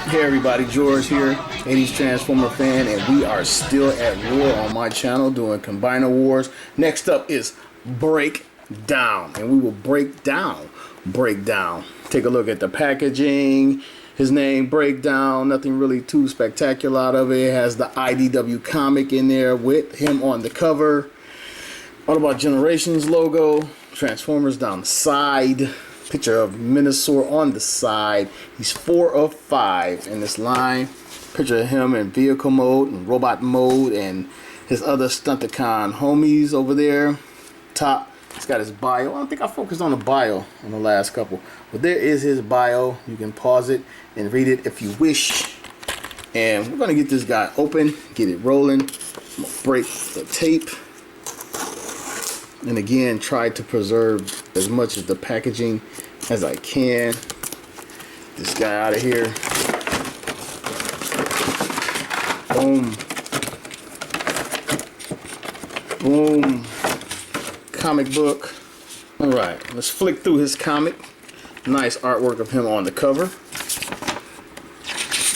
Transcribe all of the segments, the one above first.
Hey everybody, George here, 80s Transformer fan, and we are still at war on my channel doing Combiner Wars. Next up is Breakdown, and we will break down. Take a look at the packaging. His name, Breakdown, nothing really too spectacular out of it. It has the IDW comic in there with him on the cover. Autobot Generations logo, Transformers down the side. Picture of Minosaur on the side. He's 4 of 5 in this line. Picture of him in vehicle mode and robot mode, and his other Stunticon homies over there. Top, he's got his bio. I don't think I focused on the bio on the last couple, but there is his bio. You can pause it and read it if you wish. And we're gonna get this guy open, get it rolling. I'm gonna break the tape. And again, try to preserve as much of the packaging as I can. This guy out of here. Boom. Boom. Comic book. Alright, let's flick through his comic. Nice artwork of him on the cover.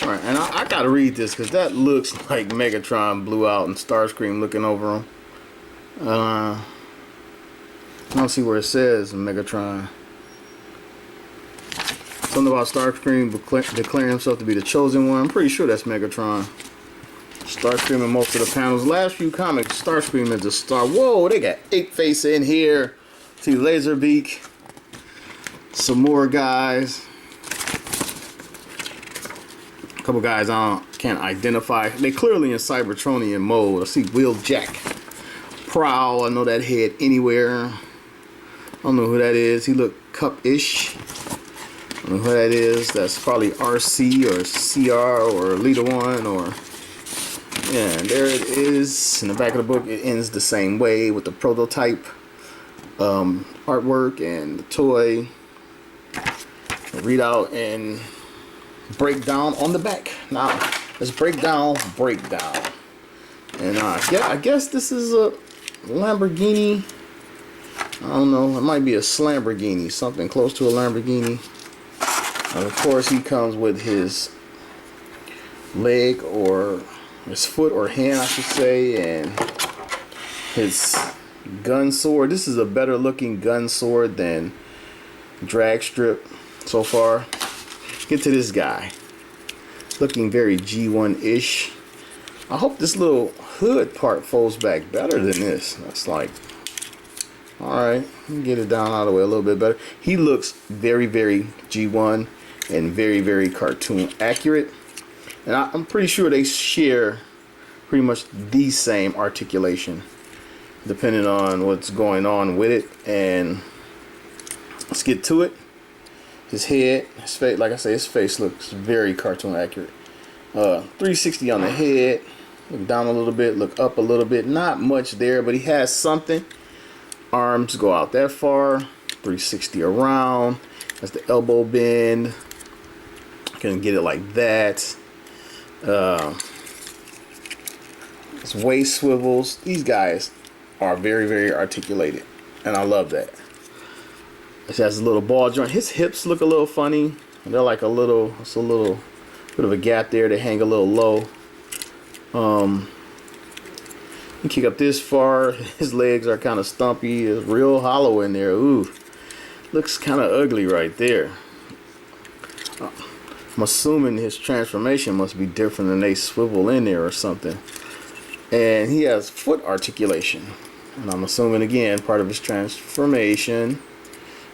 Alright, and I gotta read this because that looks like Megatron blew out and Starscream looking over him. I don't see where it says Megatron. Something about Starscream declaring himself to be the chosen one. I'm pretty sure that's Megatron. Starscream in most of the panels. Last few comics, Starscream is the star. Whoa, they got Ape Face in here. See Laserbeak. Some more guys. A couple guys I can't identify. They clearly in Cybertronian mode. I see Wheeljack. Prowl. I know that head anywhere. I don't know who that is. He looked cup-ish. I don't know who that is. That's probably RC or CR or Leader One or... Yeah, there it is. In the back of the book, it ends the same way with the prototype artwork and the toy. Readout and breakdown on the back. Now, let's break down. And yeah, I guess this is a Lamborghini. I don't know, it might be a Slamborghini, something close to a Lamborghini. And of course, he comes with his leg or his foot or hand, I should say, and his gun sword. This is a better looking gun sword than drag strip so far. Get to this guy. Looking very G1-ish. I hope this little hood part folds back better than this. That's like... Alright, get it down out of the way a little bit better. He looks very, very G1 and very, very cartoon accurate. And I'm pretty sure they share pretty much the same articulation, depending on what's going on with it. And let's get to it. His head, his face, like I say, his face looks very cartoon accurate. 360 on the head. Look down a little bit, look up a little bit. Not much there, but he has something. Arms go out that far. 360 around. That's the elbow bend. Can get it like that. His waist swivels. These guys are very, very articulated, and I love that. It has a little ball joint. His hips look a little funny. They're like a little. It's a little bit of a gap there. They hang a little low. You kick up this far, his legs are kind of stumpy. It's real hollow in there. Ooh, looks kind of ugly right there. I'm assuming his transformation must be different and they swivel in there or something. And he has foot articulation. And I'm assuming, again, part of his transformation.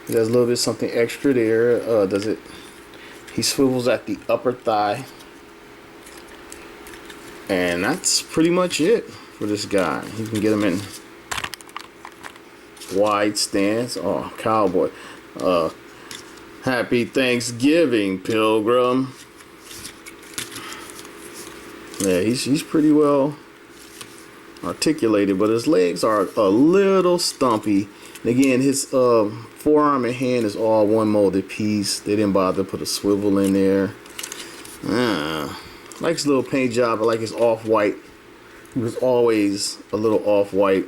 He does a little bit something extra there. He swivels at the upper thigh. And that's pretty much it for this guy. You can get him in wide stance. Oh, cowboy. Happy Thanksgiving, Pilgrim. Yeah, he's pretty well articulated, but his legs are a little stumpy. And again, his forearm and hand is all one molded piece. They didn't bother to put a swivel in there. Like his little paint job. I like his off-white. He was always a little off-white.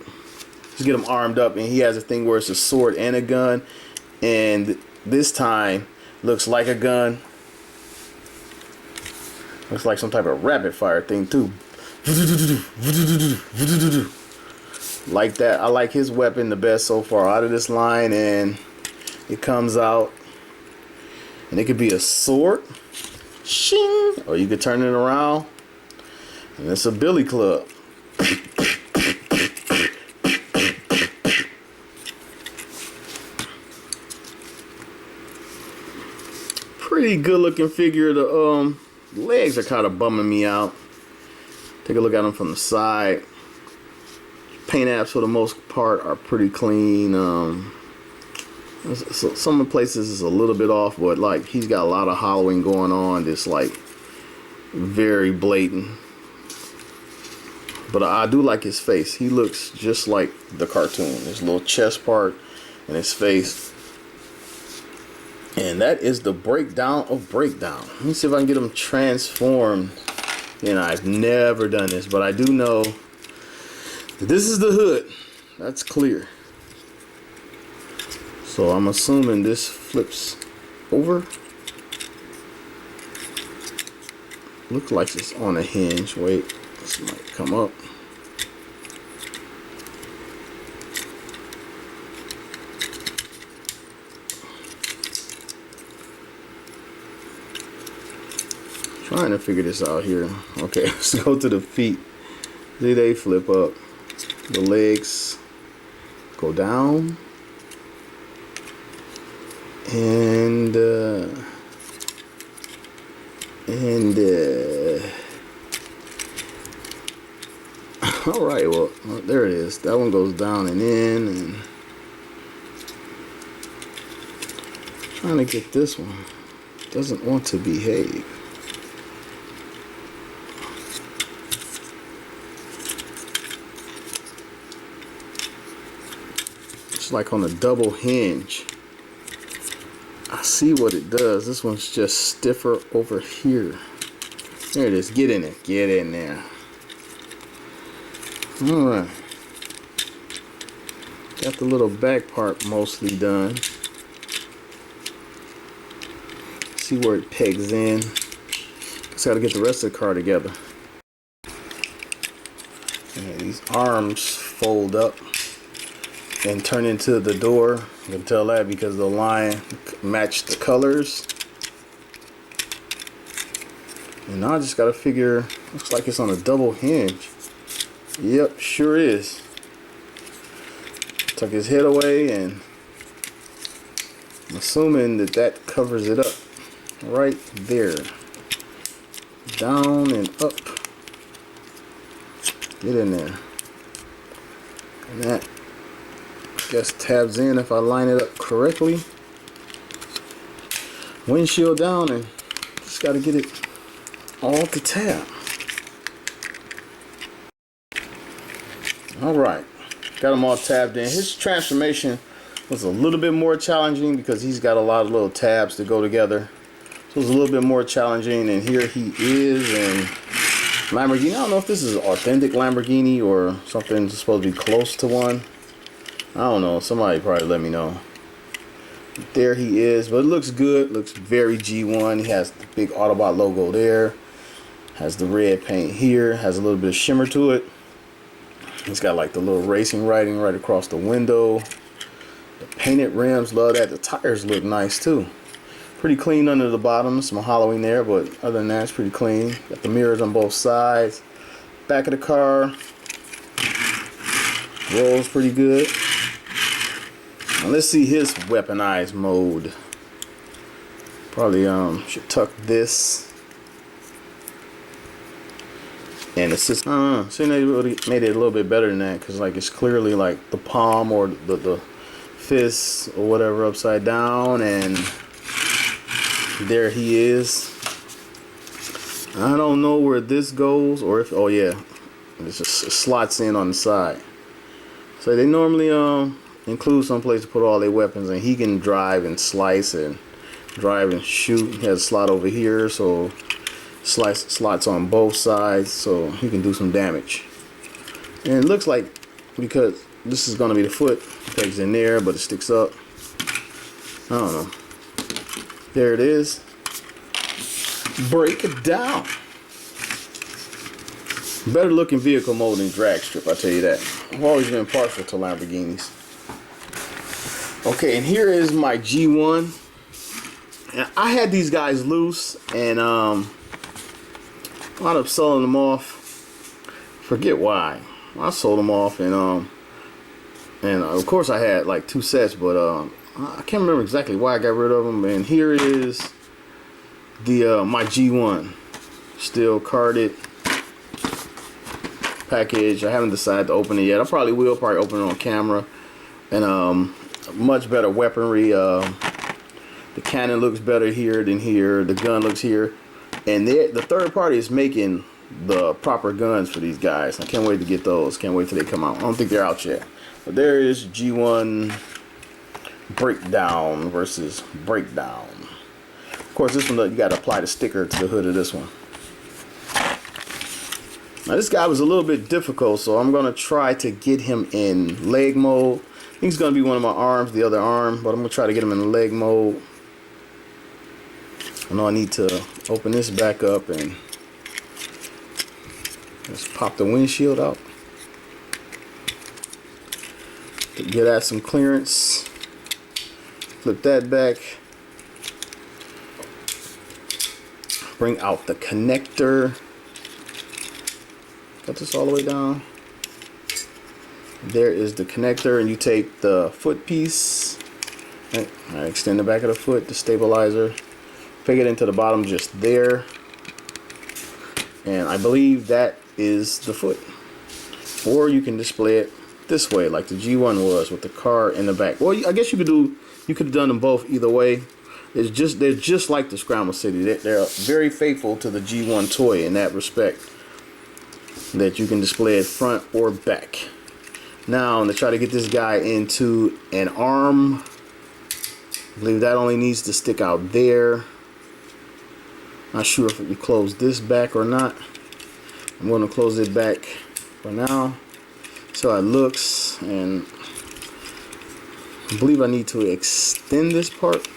Just get him armed up, and he has a thing where it's a sword and a gun, and this time looks like a gun. Looks like some type of rapid fire thing too. Like that. I like his weapon the best so far out of this line, and it comes out and it could be a sword, shing, or you could turn it around and it's a billy club. Pretty good looking figure. The legs are kind of bumming me out. Take a look at them from the side. Paint apps for the most part are pretty clean. So some places is a little bit off, but like he's got a lot of hollowing going on. It's like very blatant. But I do like his face. He looks just like the cartoon. His little chest part and his face. And that is the breakdown of breakdown. Let me see if I can get him transformed. You know, I've never done this, but I do know that this is the hood. That's clear. So I'm assuming this flips over. Looks like it's on a hinge. Wait, this might come up. Trying to figure this out here. Okay, let's go to the feet. See, they flip up. The legs go down. And all right, well, there it is. That one goes down and in, and trying to get this one. Doesn't want to behave. It's like on a double hinge. I see what it does. This one's just stiffer over here. There it is. Get in it. Get in there. Alright. Got the little back part mostly done. See where it pegs in. Just got to get the rest of the car together. And these arms fold up and turn into the door. You can tell that because the line matched the colors. And now I just gotta figure, looks like it's on a double hinge. Yep, sure is. Tuck his head away, and I'm assuming that that covers it up right there. Down and up. Get in there. And that, I guess, tabs in if I line it up correctly. Windshield down, and just got to get it all to tab. All right, got them all tabbed in. His transformation was a little bit more challenging because he's got a lot of little tabs to go together. So it's a little bit more challenging, and here he is. And Lamborghini, I don't know if this is an authentic Lamborghini or something supposed to be close to one. I don't know, somebody probably let me know. There he is, but it looks good. Looks very G1. He has the big Autobot logo there. Has the red paint here. Has a little bit of shimmer to it. He's got like the little racing writing right across the window. The painted rims, love that. The tires look nice too. Pretty clean under the bottom. Some hollowing there, but other than that, it's pretty clean. Got the mirrors on both sides. Back of the car rolls pretty good. Now let's see his weaponized mode. Probably should tuck this. And it's just, I don't know. See, they really made it a little bit better than that, because like it's clearly like the palm or the fist or whatever upside down, and there he is. I don't know where this goes, or if, oh yeah, it just slots in on the side. So they normally include some place to put all their weapons, and he can drive and slice and drive and shoot. He has a slot over here, so slots on both sides, so he can do some damage. And it looks like, because this is going to be the foot, pegs in there, but it sticks up. I don't know. There it is. Break it down. Better looking vehicle mode than drag strip, I tell you that. I've always been partial to Lamborghinis. Okay, and here is my G1. And I had these guys loose and wound up selling them off. Forget why. I sold them off, and of course I had like 2 sets, but I can't remember exactly why I got rid of them. And here is the my G1, still carded package. I haven't decided to open it yet. I probably will open it on camera. And much better weaponry. The cannon looks better here than here. The gun looks here, and the third party is making the proper guns for these guys. I can't wait to get those. Can't wait till they come out. I don't think they're out yet. But there is G1 Breakdown versus Breakdown. Of course, this one you got to apply the sticker to the hood of this one. Now this guy was a little bit difficult, so I'm gonna try to get him in leg mode. I think he's gonna be one of my arms, the other arm, but I'm gonna try to get him in leg mode. I know I need to open this back up and let's pop the windshield out to get at some clearance. Flip that back. Bring out the connector. Cut this all the way down. There is the connector, and you take the foot piece. I extend the back of the foot, the stabilizer. Peg it into the bottom just there, and I believe that is the foot. Or you can display it this way like the G1 was, with the car in the back. Well, I guess you could have done them both either way. They're just like the Scramble City. They're very faithful to the G1 toy in that respect, that you can display it front or back. Now I'm gonna try to get this guy into an arm. I believe that only needs to stick out there. Not sure if we close this back or not. I'm going to close it back for now. So it looks, and I believe I need to extend this part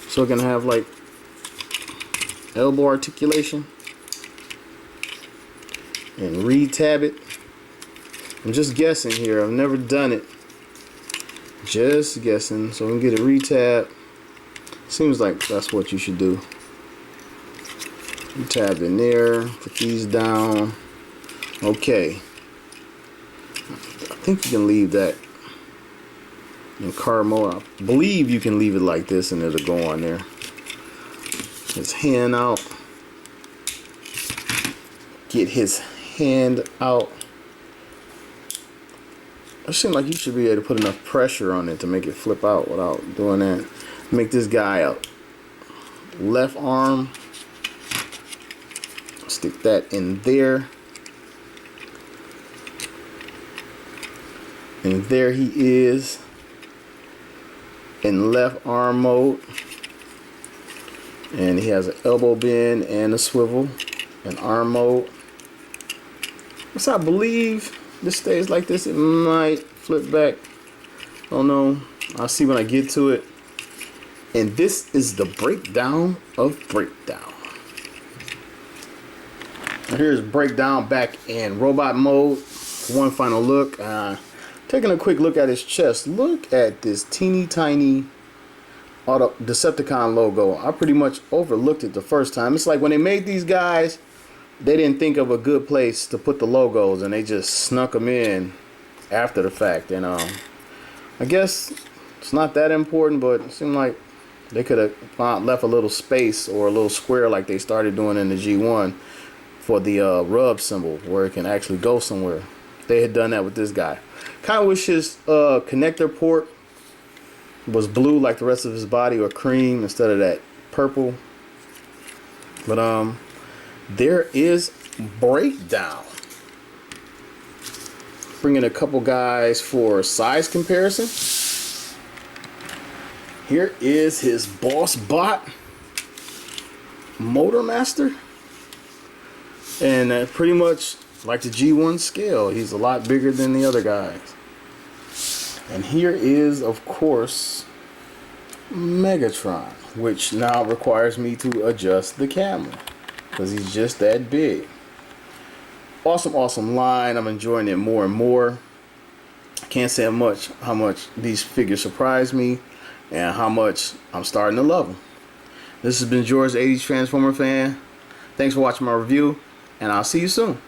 so it can have like elbow articulation, and re-tab it. I'm just guessing here. I've never done it. Just guessing. So we can get a re-tab. Seems like that's what you should do. Tab in there, put these down. Okay, I think you can leave that in car mode. I believe you can leave it like this and it'll go on there. His hand out. Get his hand out. It seems like you should be able to put enough pressure on it to make it flip out without doing that. Make this guy out. Left arm. Stick that in there, and there he is in left arm mode, and he has an elbow bend and a swivel in arm mode. So I believe this stays like this. It might flip back, oh no, I'll see when I get to it. And this is the breakdown of Breakdown. Here's Breakdown back in robot mode. One final look. Taking a quick look at his chest. Look at this teeny tiny Decepticon logo. I pretty much overlooked it the first time. It's like when they made these guys, they didn't think of a good place to put the logos, and they just snuck them in after the fact. And I guess it's not that important, but it seemed like they could have left a little space or a little square like they started doing in the G1 for the rub symbol, where it can actually go somewhere. They had done that with this guy. Kind of wish his connector port was blue like the rest of his body, or cream instead of that purple. But there is Breakdown. Bringing a couple guys for size comparison. Here is his boss bot, Motor Master. And pretty much like the G1 scale, he's a lot bigger than the other guys. And here is, of course, Megatron, which now requires me to adjust the camera because he's just that big. awesome line. I'm enjoying it more and more. I can't say how much these figures surprise me and how much I'm starting to love them. This has been George, the 80s Transformer fan. Thanks for watching my review, and I'll see you soon.